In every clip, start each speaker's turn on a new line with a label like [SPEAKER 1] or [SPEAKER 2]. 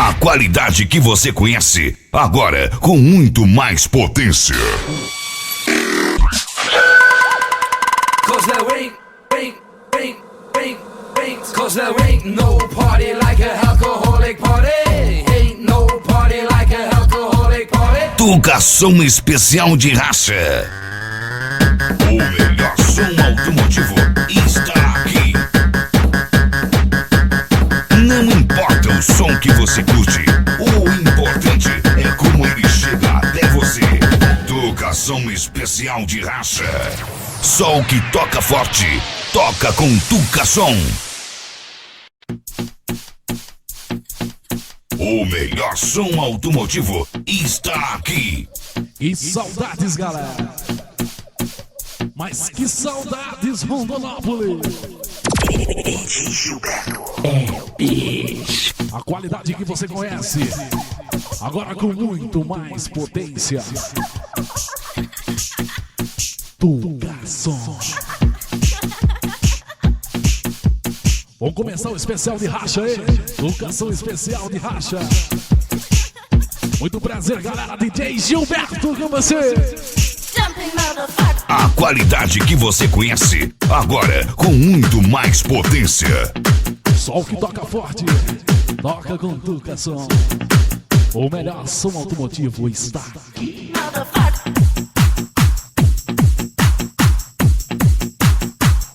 [SPEAKER 1] A qualidade que você conhece, agora com muito mais potência.
[SPEAKER 2] Cause there ain't no party like a alcoholic party. Ain't no party like a alcoholic party.
[SPEAKER 1] Tucação especial de racha. O melhor som automotivo está aqui. Não importa o som que você curte, o importante é como ele chega até você. Tucação especial de racha. Só o que toca forte, toca com Tucação. O melhor som automotivo está aqui.
[SPEAKER 3] E saudades, galera. Mas que saudades, Rondonópolis.
[SPEAKER 1] DJ Gilberto
[SPEAKER 3] É o bicho. A qualidade que você conhece, agora com muito mais potência. Tucação. Vamos começar o especial de racha aí. Tucação especial de racha. Muito prazer, galera. DJ Gilberto com você.
[SPEAKER 1] A qualidade que você conhece, agora com muito mais potência.
[SPEAKER 3] Só o que toca forte, toca com Tucação. O melhor som automotivo está aqui.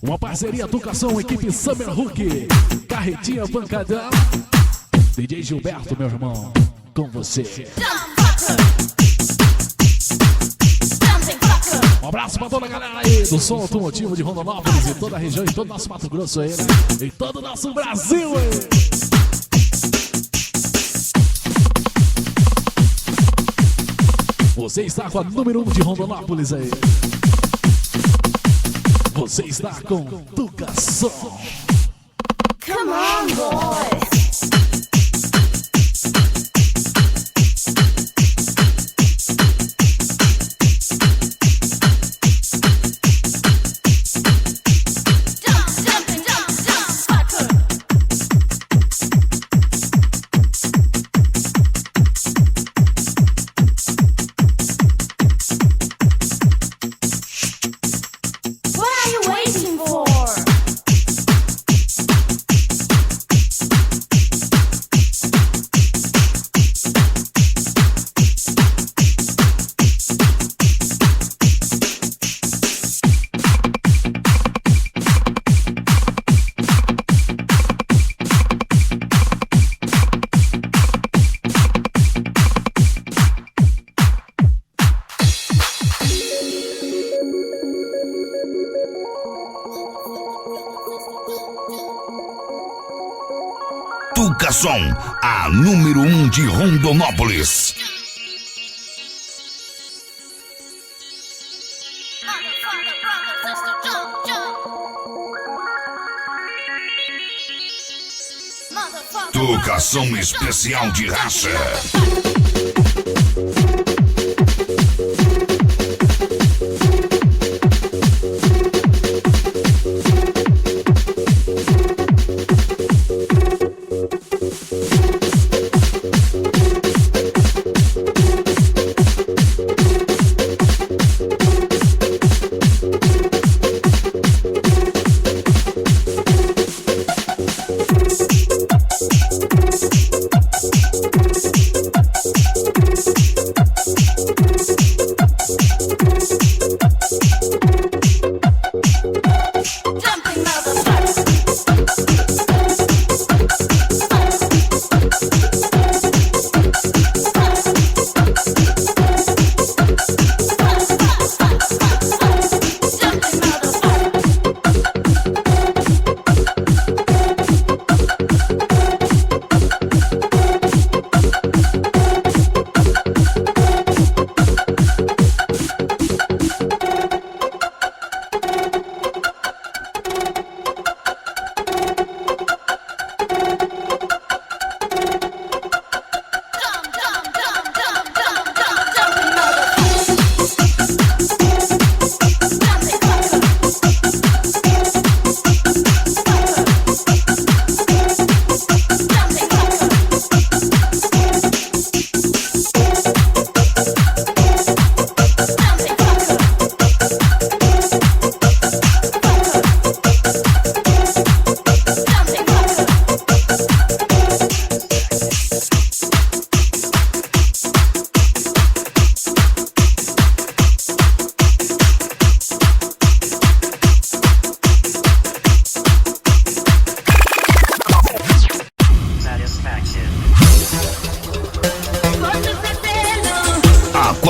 [SPEAKER 3] Uma parceria Tucação, equipe Summer Hook, Carretinha Pancadão. DJ Gilberto, meu irmão, com você. Um abraço pra toda a galera aí do som automotivo de Rondonópolis e toda a região, e todo o nosso Mato Grosso aí, né? E todo o nosso Brasil aí. Você está com a número 1 de Rondonópolis aí. Você está com Tucação.
[SPEAKER 4] Come on, boys.
[SPEAKER 1] Tucação, a número 1 de Rondonópolis. Tucação especial de racha.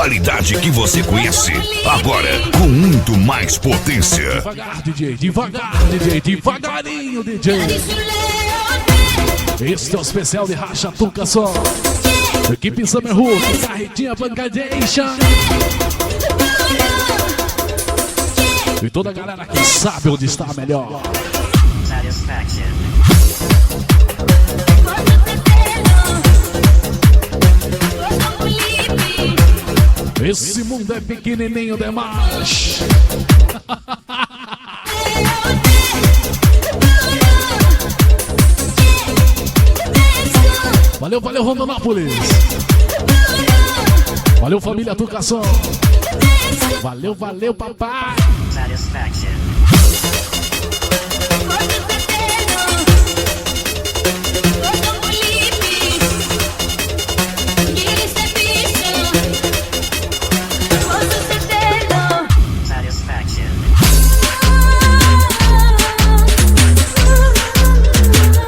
[SPEAKER 1] qualidade que você conhece, agora com muito mais potência.
[SPEAKER 3] Devagar, DJ, devagar, DJ, devagarinho, DJ. Este é o especial de Racha Tuca Som. Equipe Summer Hook, Carretinha Pancadation. E toda a galera que sabe onde está melhor. Esse mundo é pequenininho demais. Valeu, valeu, Rondonópolis. Valeu, família Tucação. Valeu, valeu, papai.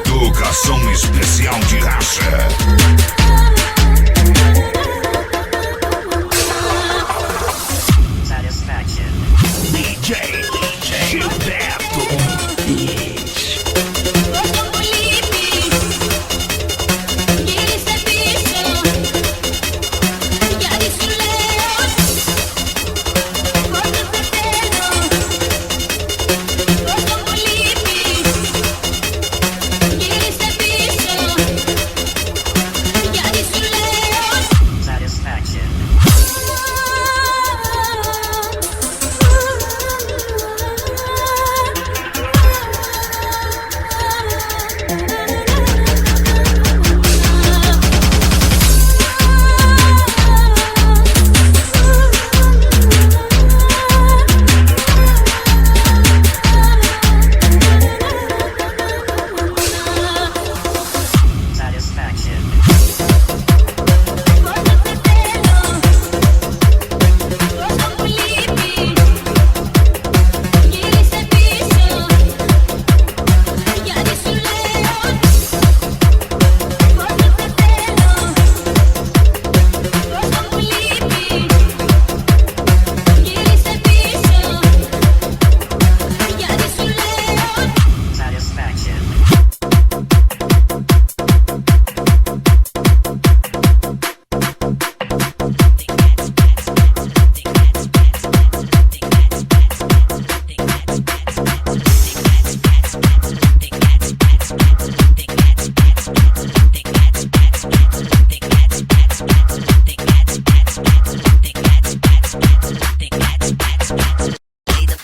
[SPEAKER 1] Tucação especial de racha.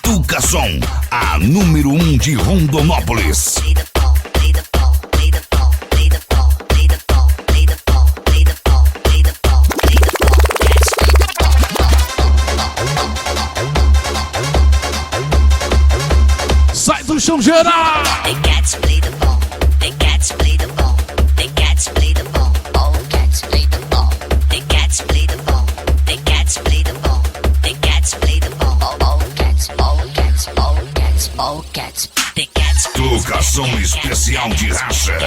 [SPEAKER 1] Tucação, a número 1 de Rondonópolis.
[SPEAKER 3] Sai do chão geral!
[SPEAKER 1] Tucação especial de racha.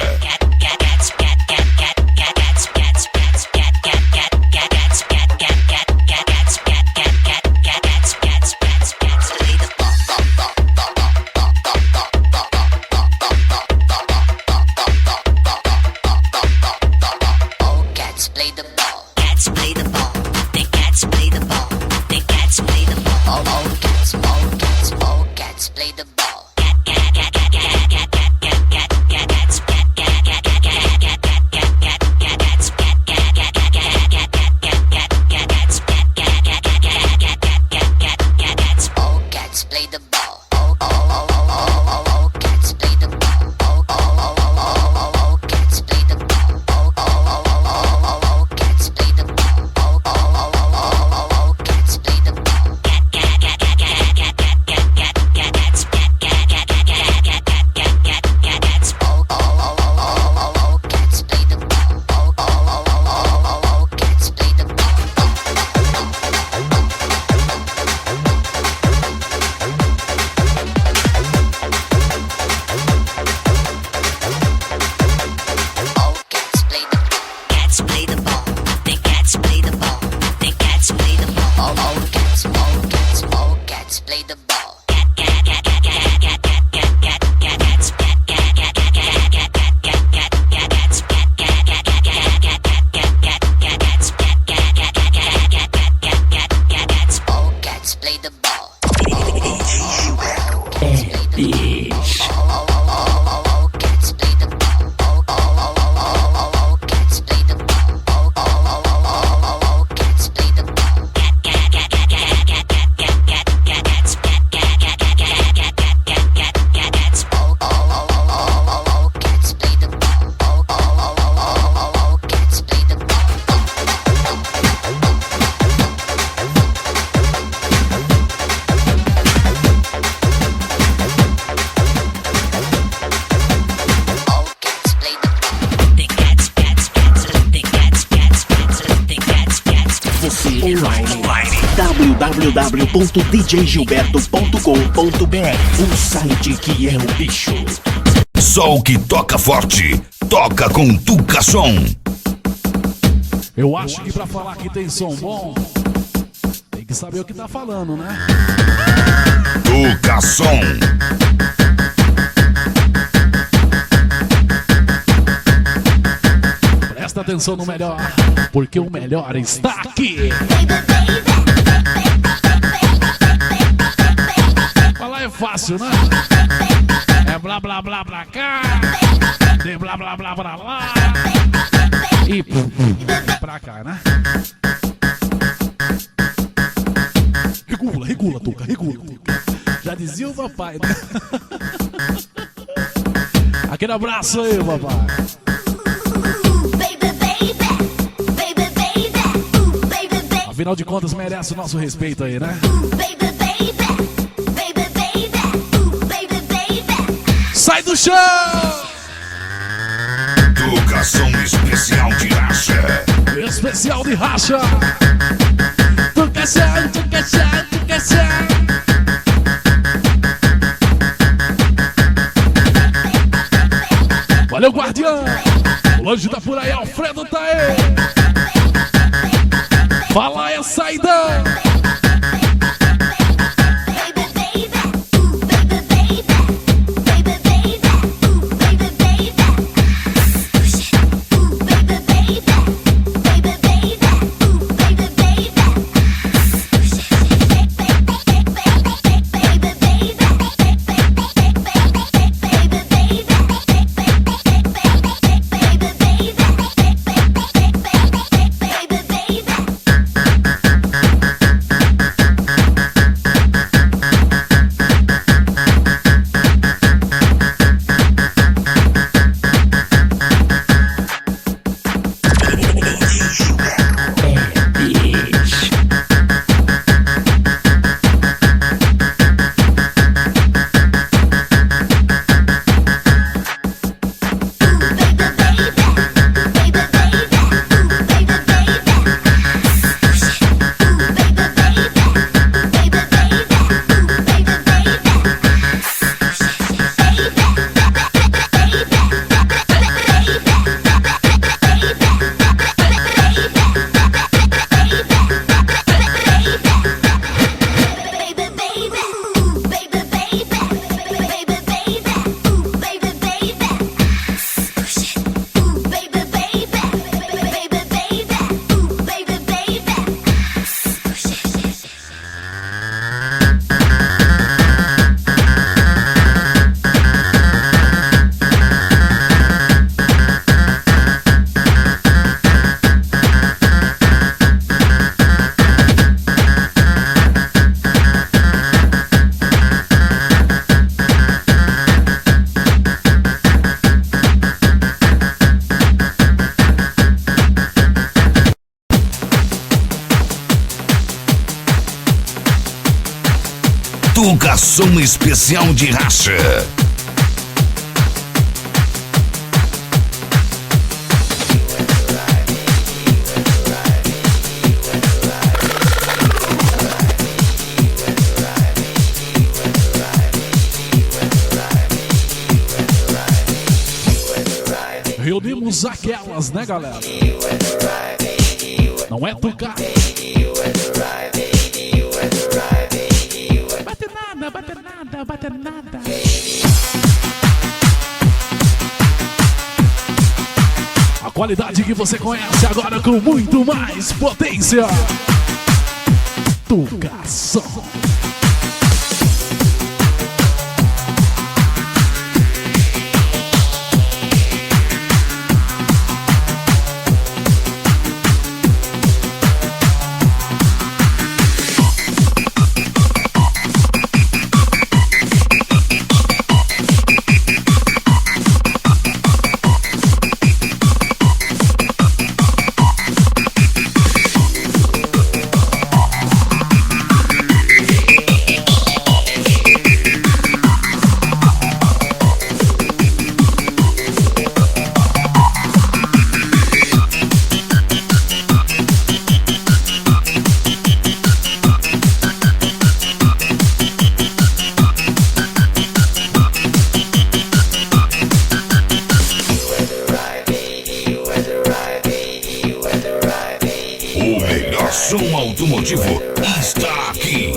[SPEAKER 5] Play the ball. online. www.djgilberto.com.br, o site que é o bicho.
[SPEAKER 1] Só o que toca forte, toca com Tuca Som.
[SPEAKER 3] Eu acho que pra falar que tem som bom, tem que saber o que tá falando, né?
[SPEAKER 1] Tuca Som.
[SPEAKER 3] Presta atenção no melhor, porque o melhor está aqui. Falar é fácil, né? É blá blá blá pra cá, tem blá blá blá pra lá e pra cá, né? Regula, Tuca, regula. Já dizia o papai, né? Aquele abraço aí, papai. Afinal de contas, merece o nosso respeito aí, né? Sai do chão!
[SPEAKER 1] Tuca Som especial de racha.
[SPEAKER 3] Especial de racha! Tuca Som, Tuca Som, Tuca Som! Valeu, guardião! O anjo tá por aí, Alfredo tá aí! Fala aí, saidão!
[SPEAKER 1] Tuca Som especial de racha.
[SPEAKER 3] Reunimos aquelas, né, galera? Não é Tuca? Bate nada. A qualidade que você conhece agora com muito mais potência. Tuca Som.
[SPEAKER 1] som automotivo está aqui.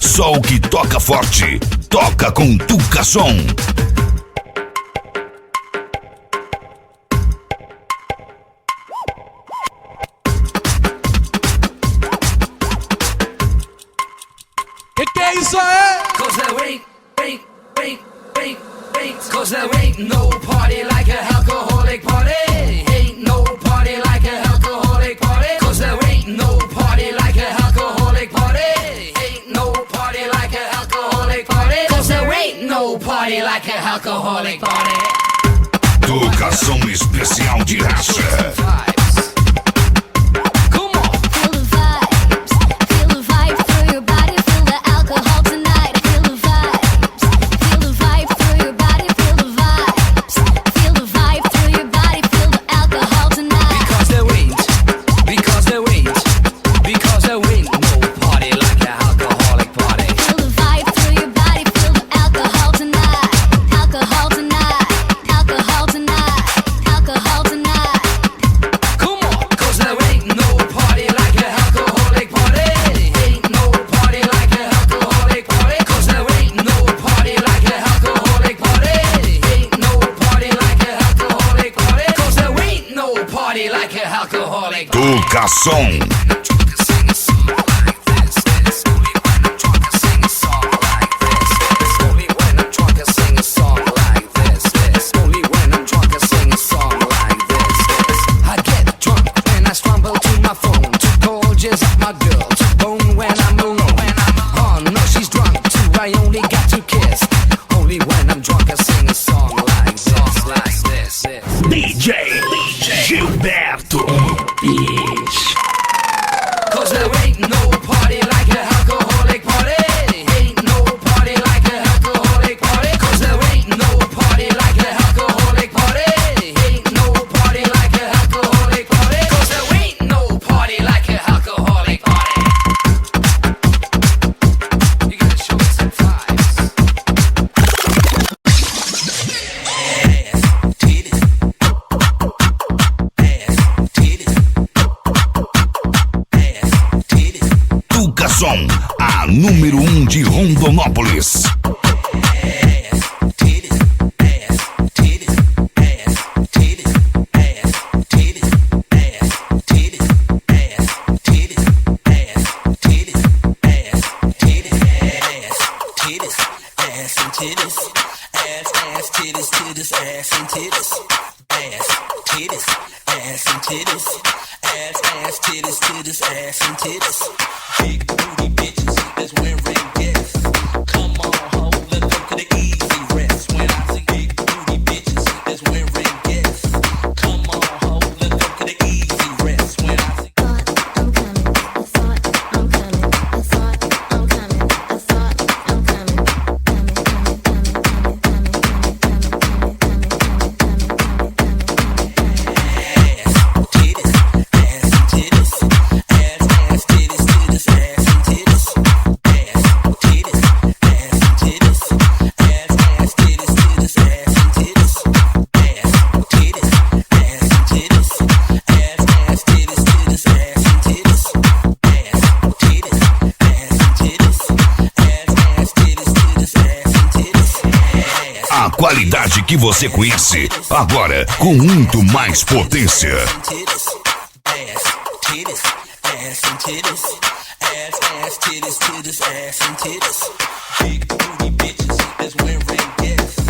[SPEAKER 1] Só o que toca forte, toca com Tuca Som.
[SPEAKER 3] Que é isso aí?
[SPEAKER 2] Cause there ain't no party like a alcoholic party. Ain't no party like a alcoholic party. Cause there ain't no party like a alcoholic party. Ain't no party like a alcoholic party. Cause there ain't no party like a alcoholic party.
[SPEAKER 1] Tuca Som especial de racha. Tuca Som. DJ Gilberto.
[SPEAKER 2] Cause there ain't no party like a alcoholic party. Ain't no party like a alcoholic party. Cause there ain't no party like a alcoholic party. Ain't no party like a alcoholic party. Cause there ain't no party like a alcoholic party. You gotta show me some vibes.
[SPEAKER 1] Tuca Som, a número 1 de Rondonópolis.
[SPEAKER 5] Big booty bitches that's wearing guests. Come on, ho, let's go to the easy rest. When I see big booty bitches that's wearing guests. Come on, ho, let's go to
[SPEAKER 1] A qualidade que você conhece, agora com muito mais potência.
[SPEAKER 5] Titties, ass, titties, ass and titties, ass, titties, titties, ass and titties. Big booty bitches that's wearing guests.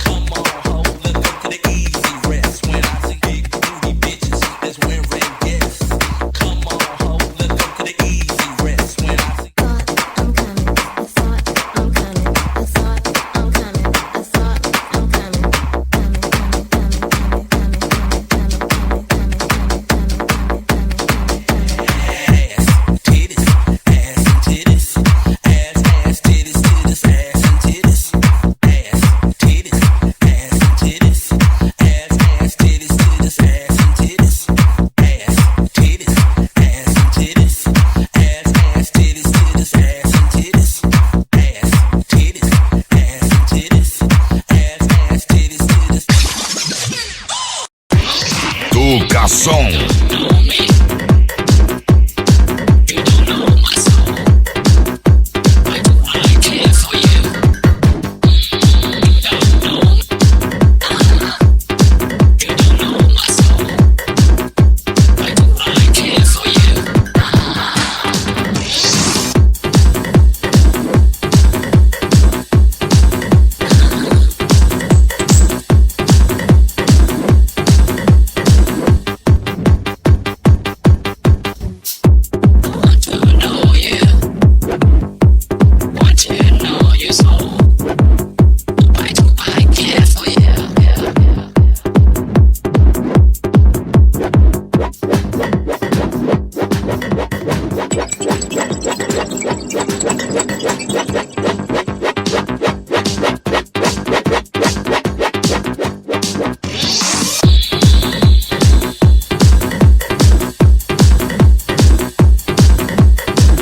[SPEAKER 5] Come on, ho, let's go to the easy rest. When I see big booty bitches that's wearing guests. Come on, ho, let's go to the easy rest. When I see
[SPEAKER 1] Tucason.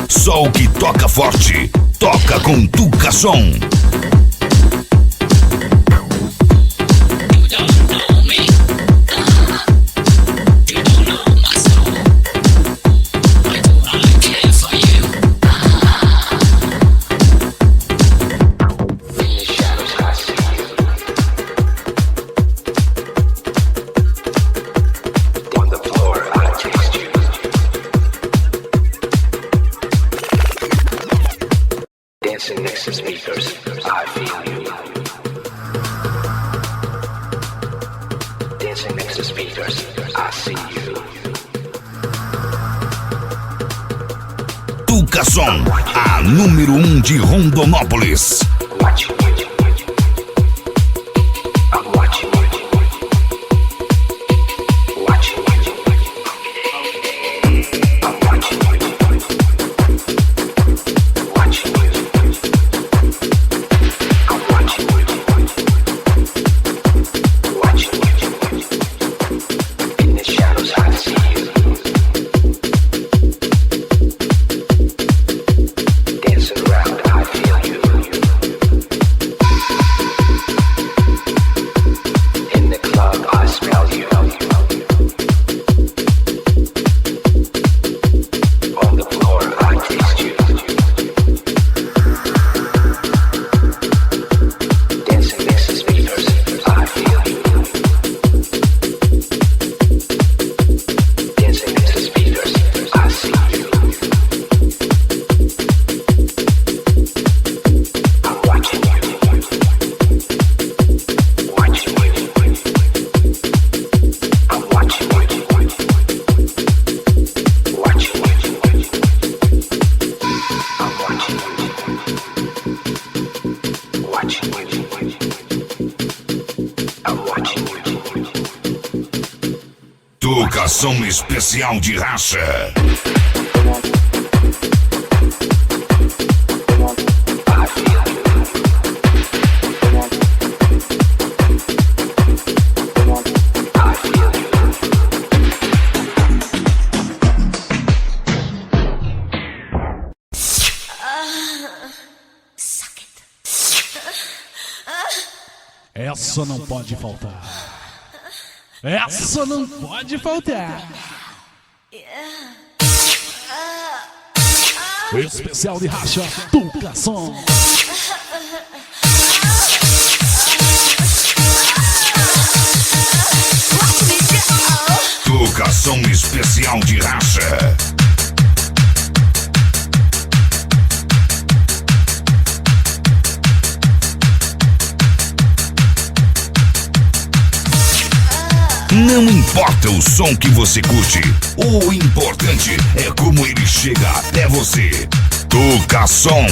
[SPEAKER 1] Sol que toca forte, toca com Tucason.
[SPEAKER 6] Dancing next to speakers, I feel you. Dancing next to speakers, I see you.
[SPEAKER 1] Tucason, a número 1 de Rondonópolis.
[SPEAKER 6] Watching you. I'm watching you. Watching you. I'm watching you. Watching you. I'm watching you. Watching you. In the shadows I see you. Dancing around I feel you. In the club I smell you. On the floor I taste you. Dancing next to speakers, I feel you. Dancing next to speakers, I see you. I'm watching you. Watching you. I'm watching you. Watching you. I'm watching you. Watching you. I'm watching you.
[SPEAKER 1] Tucason especial de racha.
[SPEAKER 6] I feel you. I feel you.
[SPEAKER 3] Essa não pode faltar. Essa não pode faltar. O especial de racha, Tucason.
[SPEAKER 1] Educação especial de racha. Não importa o som que você curte, o importante é como ele chega até você. Toca som.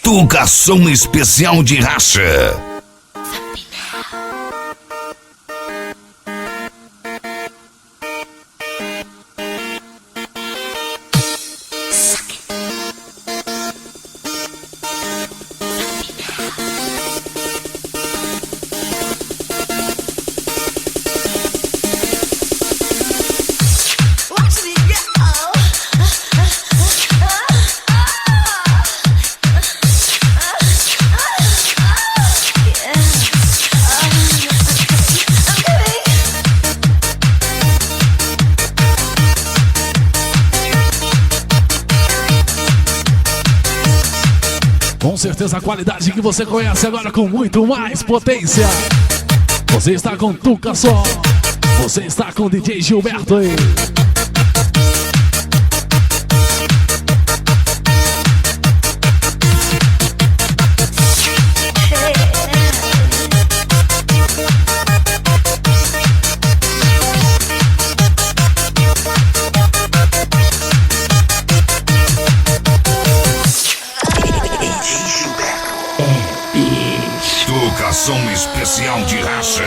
[SPEAKER 1] Tocação especial de racha.
[SPEAKER 3] Com certeza a qualidade que você conhece agora com muito mais potência. Você está com Tuca Só. Você está com DJ Gilberto aí.
[SPEAKER 1] Tocação especial de racha.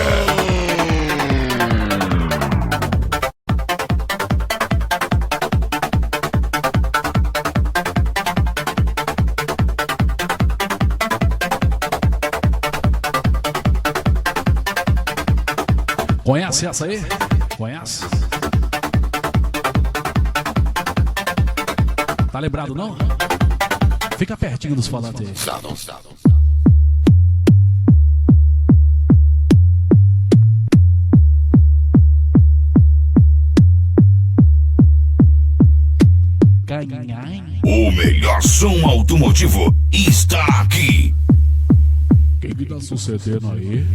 [SPEAKER 3] Conhece essa aí? Conhece? Tá lembrado não? Fica pertinho dos falantes aí.
[SPEAKER 1] O melhor som automotivo está aqui.
[SPEAKER 3] Quem que tá sucedendo aí?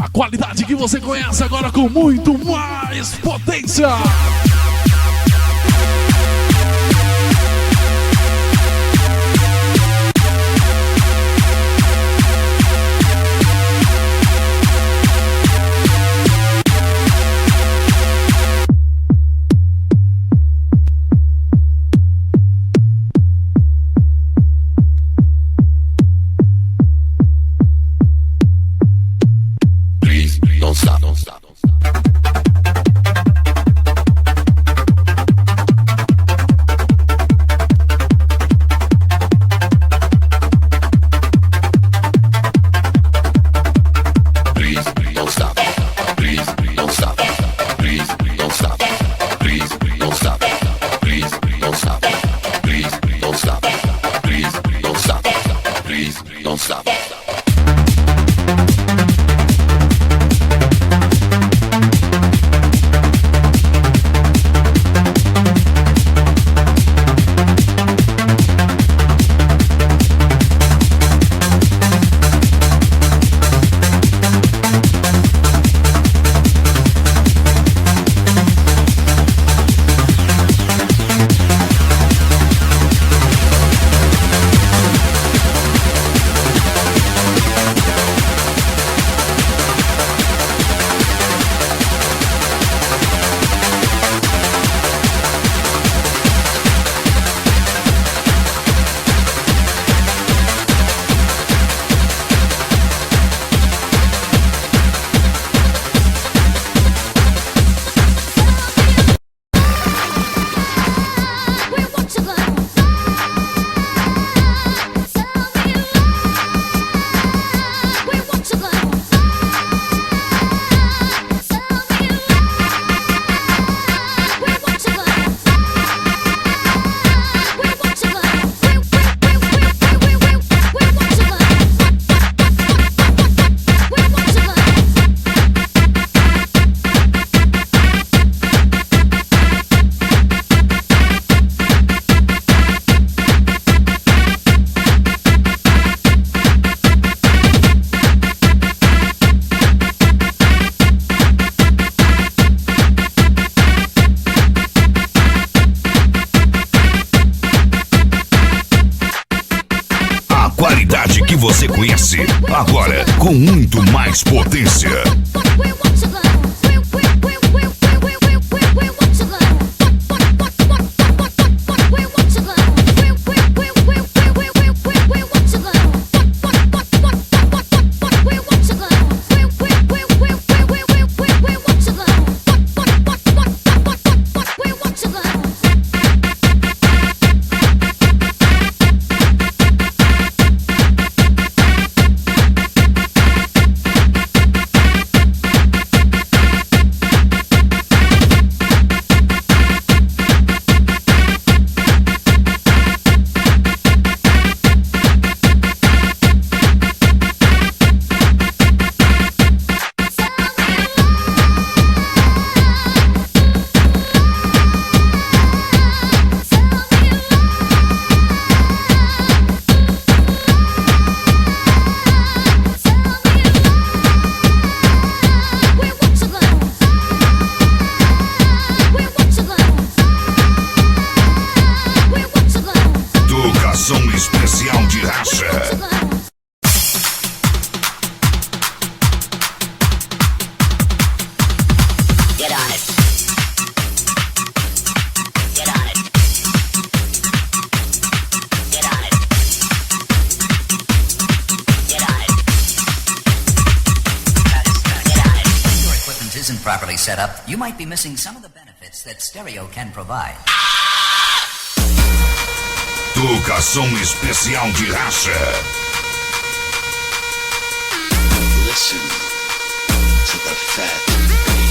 [SPEAKER 3] A qualidade que você conhece agora com muito mais potência.
[SPEAKER 1] agora com muito mais potência. Educação especial de racha.
[SPEAKER 7] Get on it. Get on it. Get on it. Get on it. Get on it. If your equipment isn't properly set up, you might be missing some of the benefits that stereo can provide.
[SPEAKER 1] Educação especial de racha.
[SPEAKER 6] Listen to the fat bass.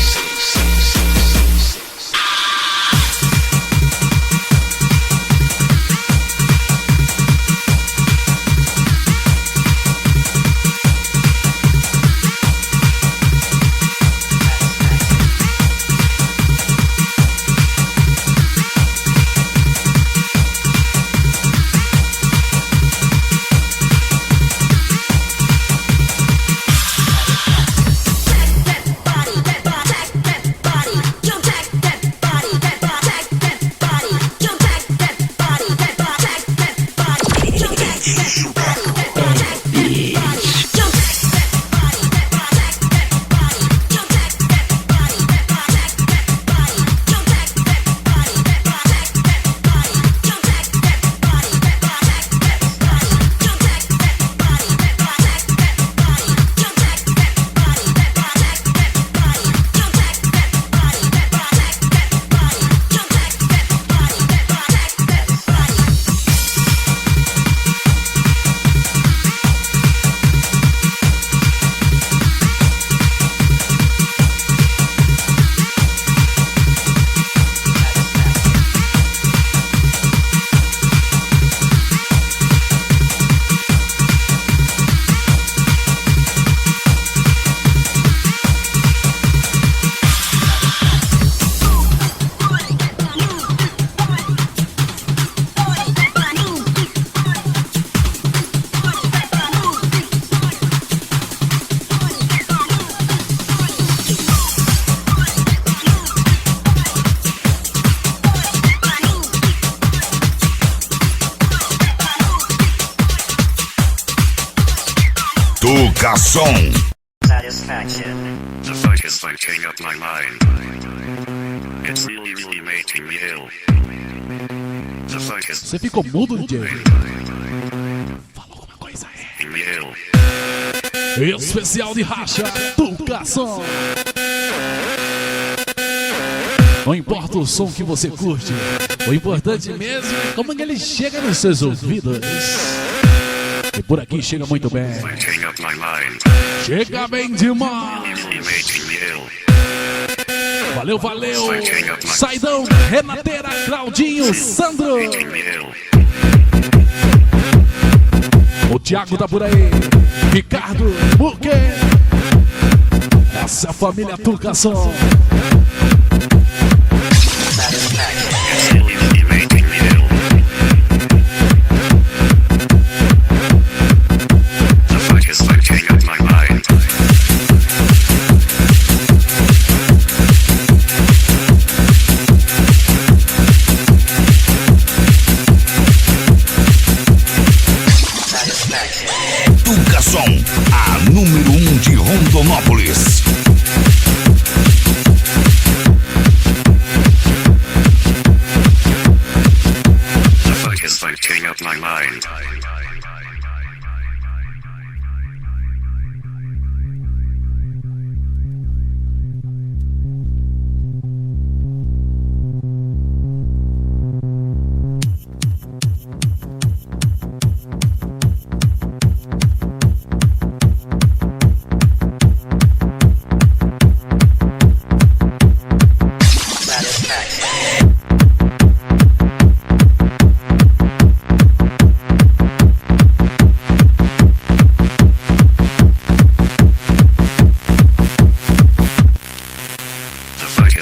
[SPEAKER 1] Educação.
[SPEAKER 7] Satisfaction.
[SPEAKER 8] The fight is fighting up my mind. It's really, really making me ill. The fight is
[SPEAKER 3] Você ficou mudo, DJ? Fala alguma coisa aí.
[SPEAKER 8] making me ill.
[SPEAKER 3] Especial de racha, Educação. Não importa o som que você curte, o importante mesmo é como ele chega nos seus ouvidos. E por aqui chega muito bem.
[SPEAKER 8] Fighting up my mind.
[SPEAKER 3] Chega bem demais.
[SPEAKER 8] Really making me ill.
[SPEAKER 3] Valeu, valeu. Saidão, Renateira, Claudinho, Sandro.
[SPEAKER 8] Making me ill.
[SPEAKER 3] O Thiago tá por aí. Ricardo, Buque. Essa é a família Educação.
[SPEAKER 8] It's really, really making me ill. The fight is fighting up my mind.
[SPEAKER 1] Educação, Rondonópolis.
[SPEAKER 8] The fight is fighting up my mind.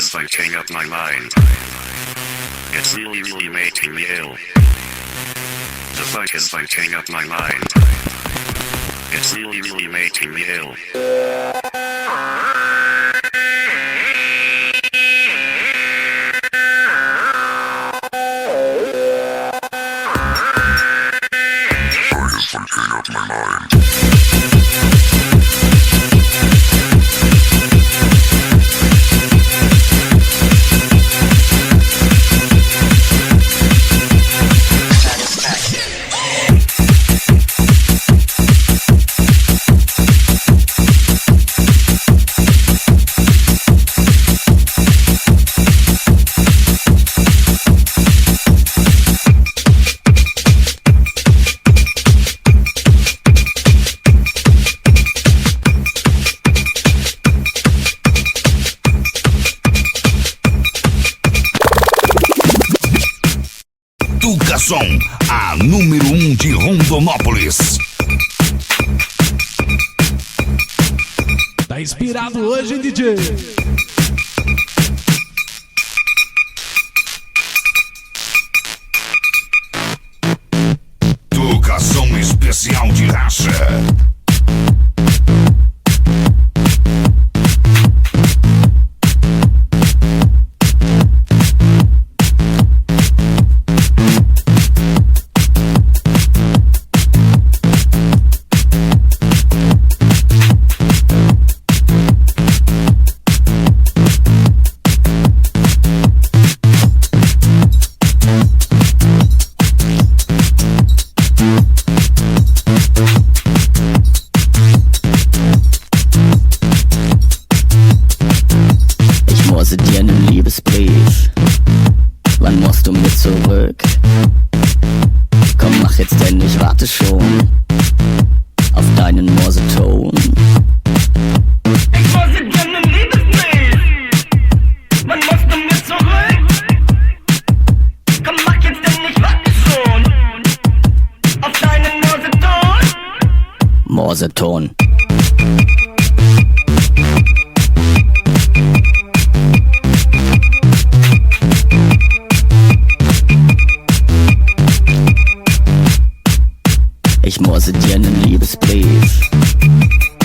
[SPEAKER 8] Fighting up my mind. It's really making me ill. The fight is fighting up my mind. It's really making me ill.
[SPEAKER 1] Som, a número 1 de Rondonópolis.
[SPEAKER 3] Tá inspirado hoje, hein, DJ?
[SPEAKER 1] Tocação especial de racha.
[SPEAKER 9] Morseton. Ich morse dir nen Liebesbrief.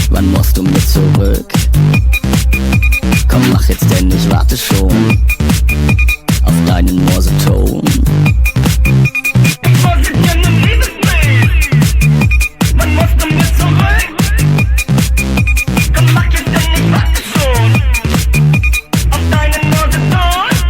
[SPEAKER 9] Wann musst du mit zurück? Komm, mach jetzt, denn ich warte schon auf deinen Morseton.
[SPEAKER 5] Ich morse dir nen Liebesbrief. Wann musst du mit zurück? Komm, mach jetzt, denn ich warte schon auf deinen Morseton.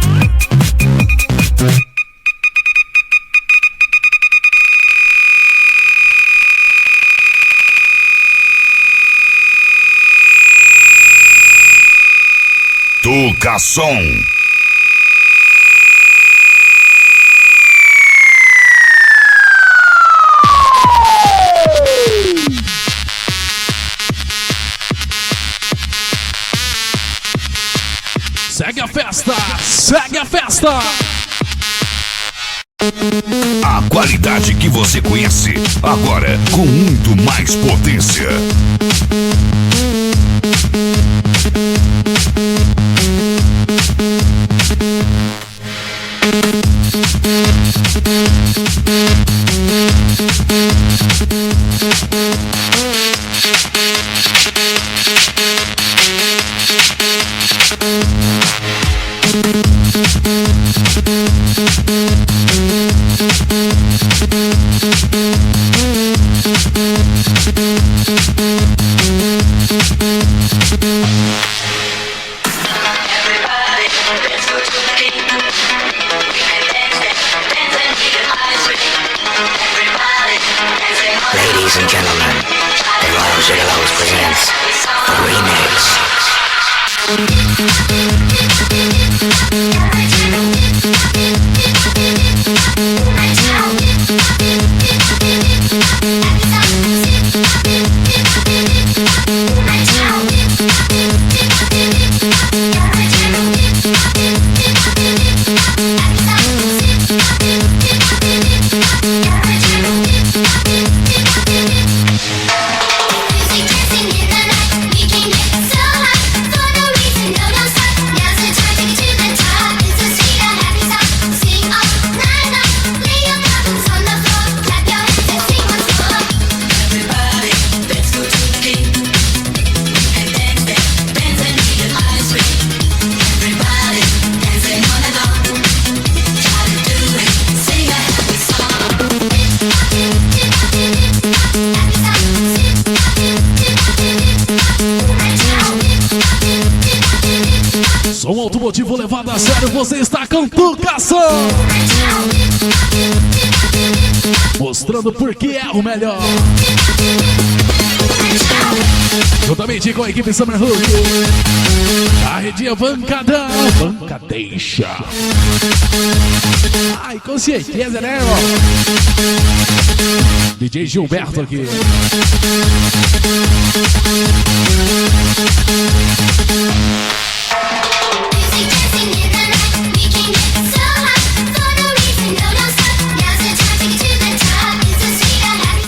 [SPEAKER 1] Tocação.
[SPEAKER 3] Segue a festa! Segue a festa!
[SPEAKER 1] A qualidade que você conhece, agora com muito mais potência.
[SPEAKER 3] Som automotivo levado a sério, você está com Tucação, mostrando por que é o melhor. Juntamente com a equipe Summer Hook, a redinha Bancadão, Bancadeixa. Ai, com certeza, né, irmão? DJ Gilberto aqui.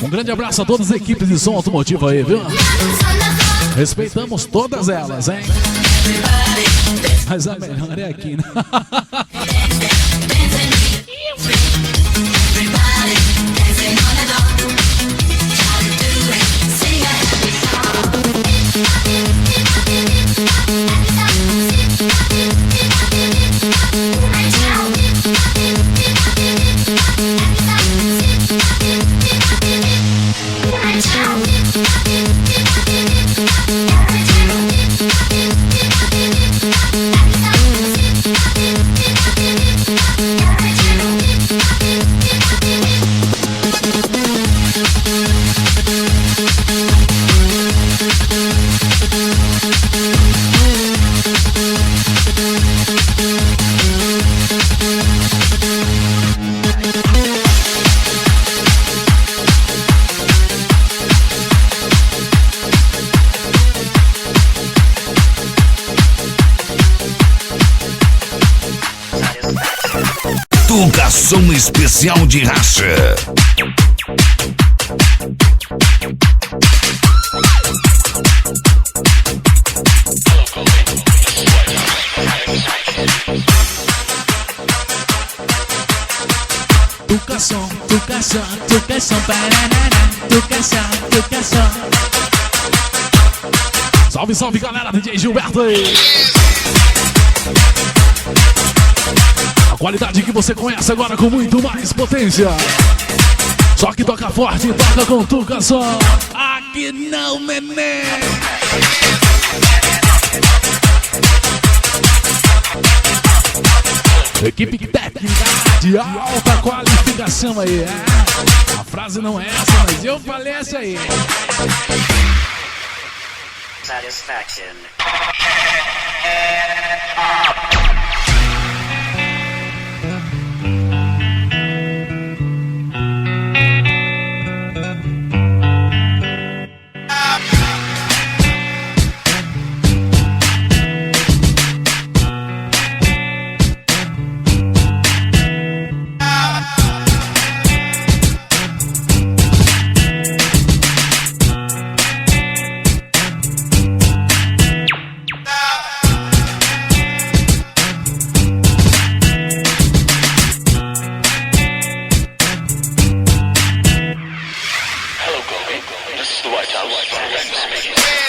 [SPEAKER 3] Um grande abraço a todas as equipes de som automotivo aí, viu? Respeitamos todas elas, hein? Mas a melhor é aqui, né?
[SPEAKER 1] Tucação especial de racha.
[SPEAKER 3] Tucação, Tucação, Tucação, banana, Tucação, Tucação. Salve, salve, galera, DJ Gilberto aí. A qualidade que você conhece agora com muito mais potência. Só que toca forte e toca com Tucação. Aqui não, neném. Equipe técnica de alta qualificação aí. A frase não é essa, mas eu falei essa aí.
[SPEAKER 6] Satisfaction.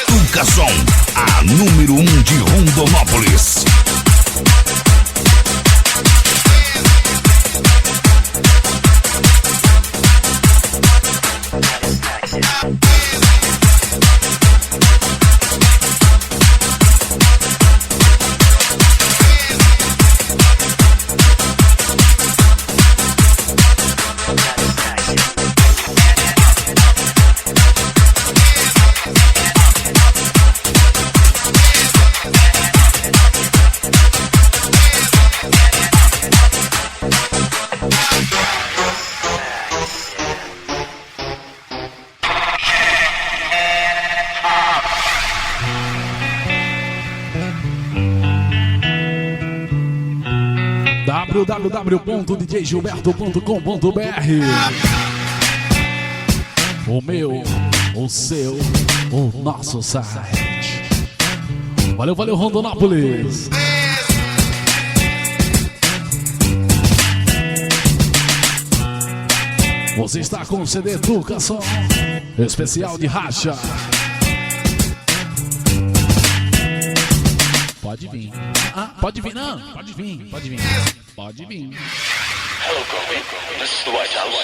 [SPEAKER 1] Tucação, a número 1 de Rondonópolis.
[SPEAKER 3] www.djgilberto.com.br. O meu, o seu, o nosso site. Valeu, valeu, Rondonópolis. Você está com o CD Tuca Som especial de racha. Pode vir. Ah, pode vir, não. Pode vir, pode vir. Pode vir.
[SPEAKER 6] Hello, Kobe. This is the White House.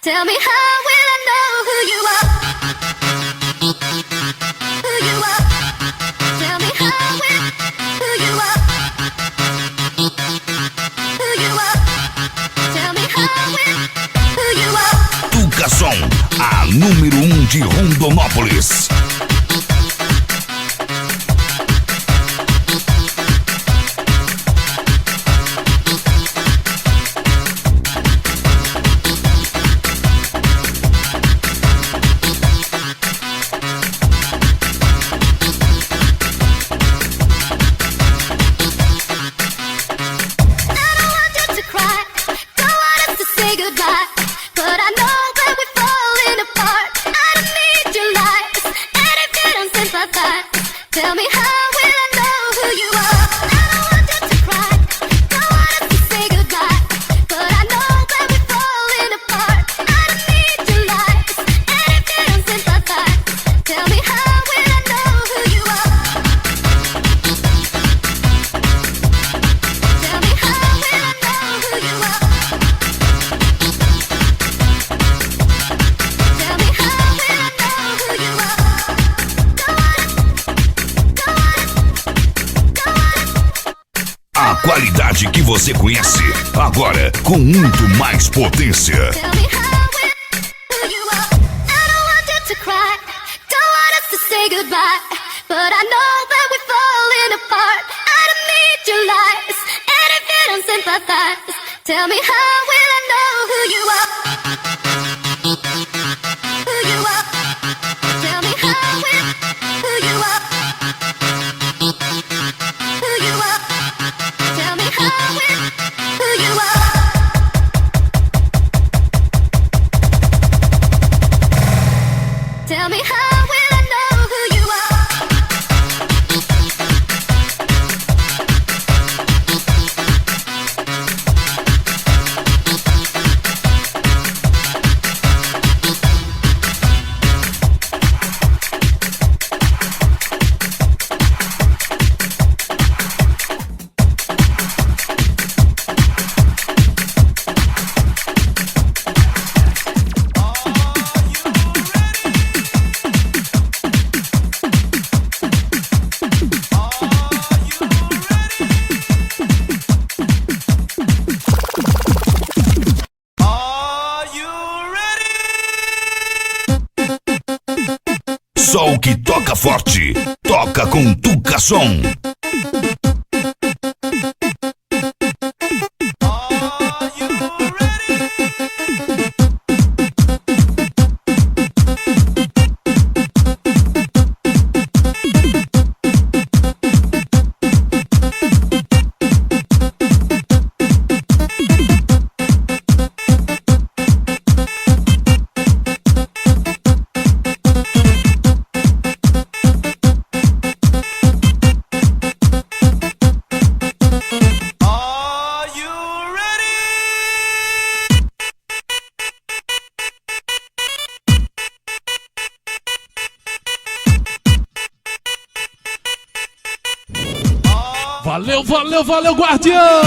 [SPEAKER 4] Tell me, how will I know who you are? Who you are? Tell me, how will who you are? Who you are? Tell me, how will who you are?
[SPEAKER 1] Tuca Som, a número 1 de Rondonópolis.
[SPEAKER 4] Tell me, how will I know who you are? I don't want you to cry, don't want us to say goodbye, but I know that we're falling apart. I don't need your lies, and if you don't sympathize, tell me, how will I know who you are? Tell me, how will I know who you are? Tell me, how will I know who you are?
[SPEAKER 1] A qualidade que você conhece, agora com muito mais potência.
[SPEAKER 4] Tell me, how will who you are? I don't want you to cry, don't want us to say goodbye, but I know that we're falling apart. I don't need your lies, and if you don't sympathize, tell me, how will I know who you are? Who you are? Tell me, how will who you are? Who you are? Tell me, how will who you are? Tell me, how will I know who you are?
[SPEAKER 1] Só o que toca forte, toca com Tuca Som.
[SPEAKER 5] Are
[SPEAKER 3] Valeu, valeu, valeu, guardião!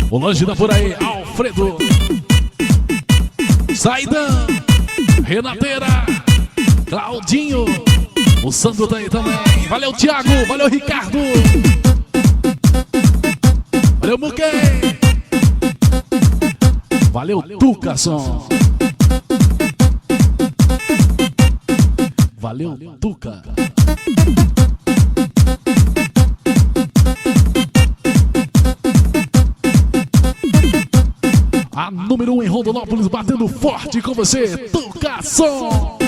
[SPEAKER 3] O lanche tá por aí, Alfredo. Saidão, Renateira, Claudinho. O Sandro tá aí também. Valeu, Thiago, valeu, Ricardo. Valeu, Muquei. Valeu, Tucason. Valeu, Tuca. A número 1 em Rondonópolis, batendo forte com você, Tucason.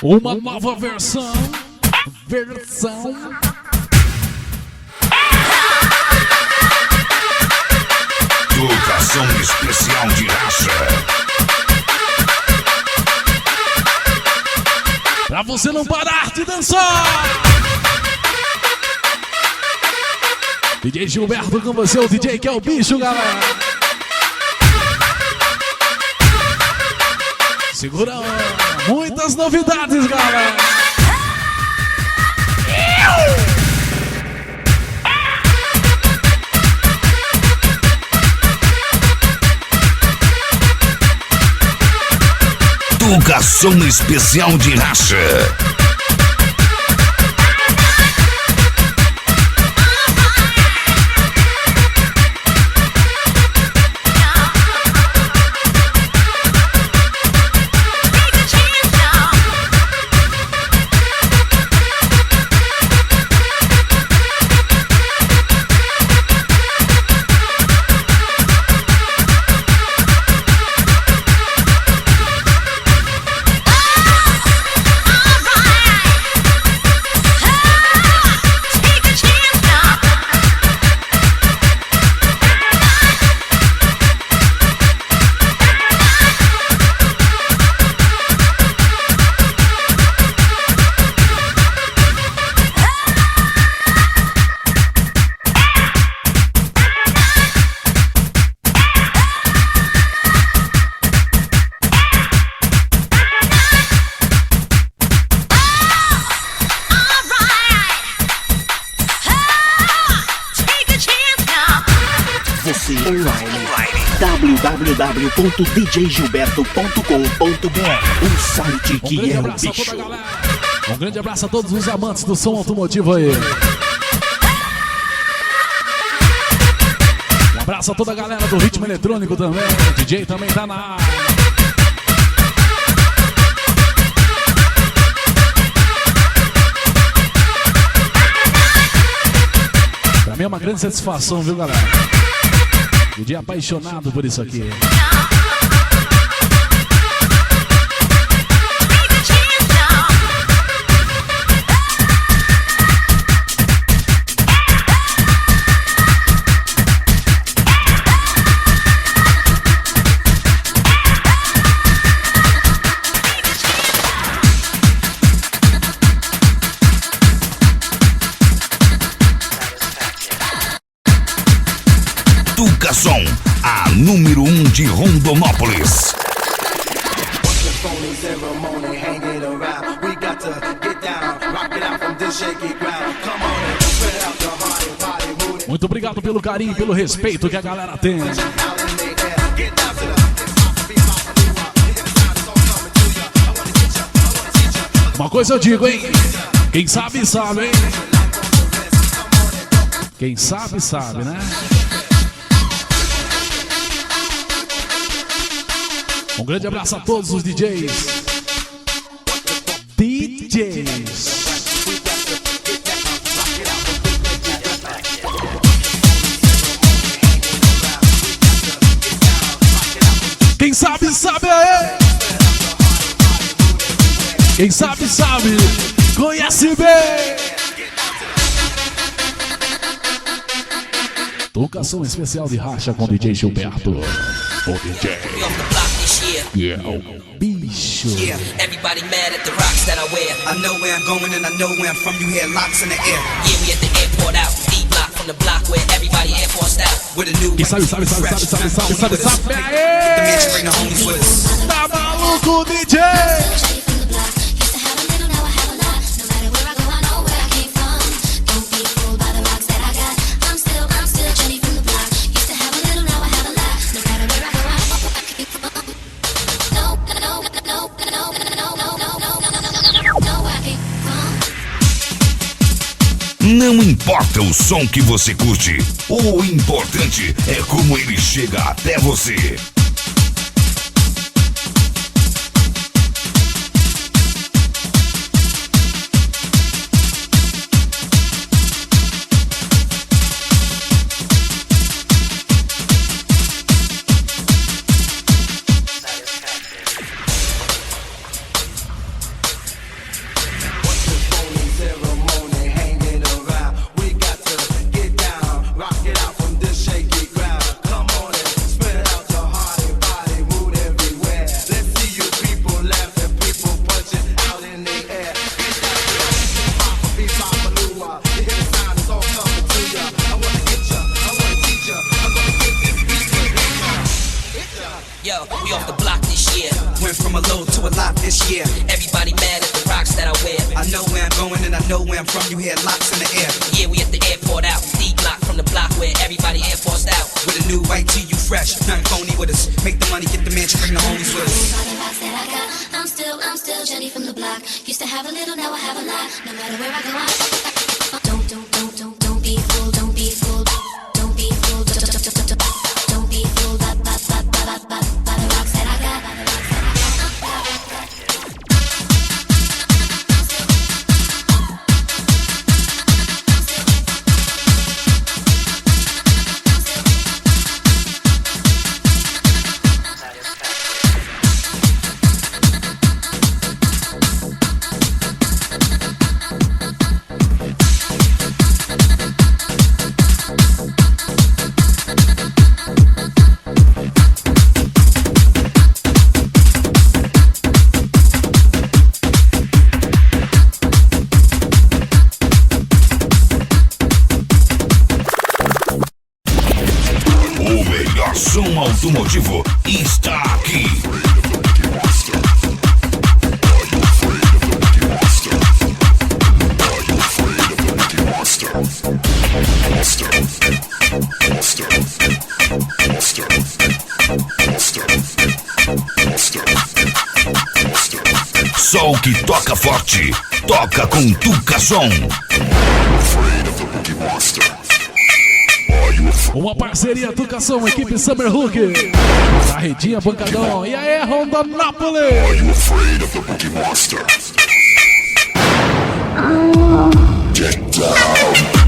[SPEAKER 3] Uma nova versão.
[SPEAKER 1] Tucason especial de racha.
[SPEAKER 3] Pra você não parar de dançar. DJ Gilberto com você, o DJ que é o bicho, galera. Segura, muitas novidades, galera.
[SPEAKER 1] Tucason especial de racha.
[SPEAKER 10] www.djgilberto.com.br, um site que é o bicho.
[SPEAKER 3] Um grande abraço a todos os amantes do som automotivo aí. Um abraço a toda a galera do ritmo eletrônico também. O DJ também tá na área. Pra mim é uma grande satisfação, viu, galera? DJ apaixonado por isso aqui.
[SPEAKER 1] Tucason, a número 1 de Rondonópolis.
[SPEAKER 11] Ceremony hanging around. We got to get down, rock it out from this shaky ground. Come on and
[SPEAKER 3] Muito obrigado pelo carinho, pelo respeito que a galera tem. Uma coisa eu digo, hein? Quem sabe, sabe, hein? Quem sabe, sabe, né? Um grande abraço a todos os DJs. Quem sabe, sabe aí. Quem sabe, sabe. Conhece bem. Tocação especial de racha com DJ Gilberto. O DJ. Yeah, o bicho.
[SPEAKER 5] Yeah, everybody mad at the rocks that I wear. I know where I'm going and I know where I'm from. You hear locks in the air. Yeah, we at the airport out. D-block from the block where everybody air forced out. With a new.
[SPEAKER 3] Quem sabe.
[SPEAKER 5] The mansion bring the homies with us.
[SPEAKER 3] Tá maluco, DJ?
[SPEAKER 1] Não importa o som que você curte, o importante é como ele chega até você. Som automotivo está aqui. Só o que toca forte, toca com Tucason.
[SPEAKER 3] Uma parceria Tucason, equipe Summer Hook. Carretinha Bancadão. E aí, Rondonópolis. Are you afraid of the Boogie Monster? Get down.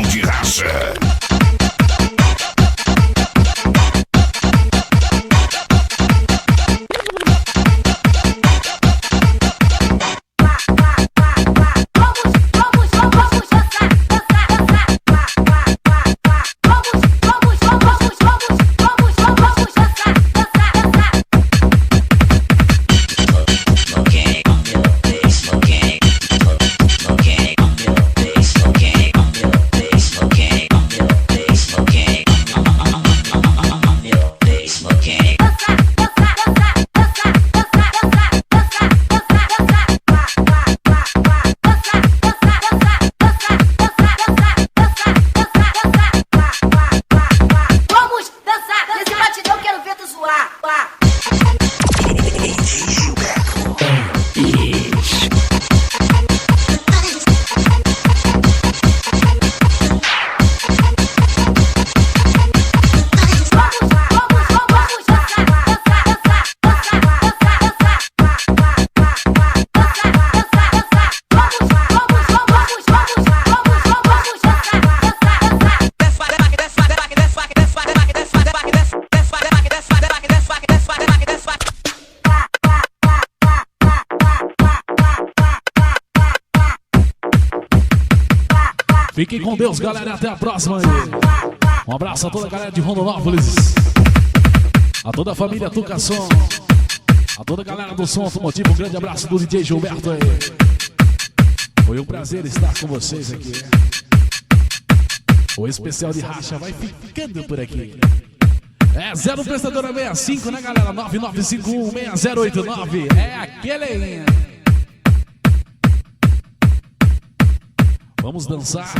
[SPEAKER 1] especial de racha.
[SPEAKER 3] Fiquem com Deus, galera, até a próxima aí. Um abraço a toda a galera de Rondonópolis, a toda a família Tucação, a toda a galera do som automotivo. Um grande abraço do DJ Gilberto aí. Foi um prazer estar com vocês aqui. O especial de racha vai ficando por aqui. É 0 prestadora 65, né, galera? 99516089. É aquele. Vamos dançar.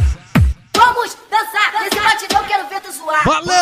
[SPEAKER 11] Vamos dançar. Nesse batidão quero ver tu zoar.
[SPEAKER 3] Valeu!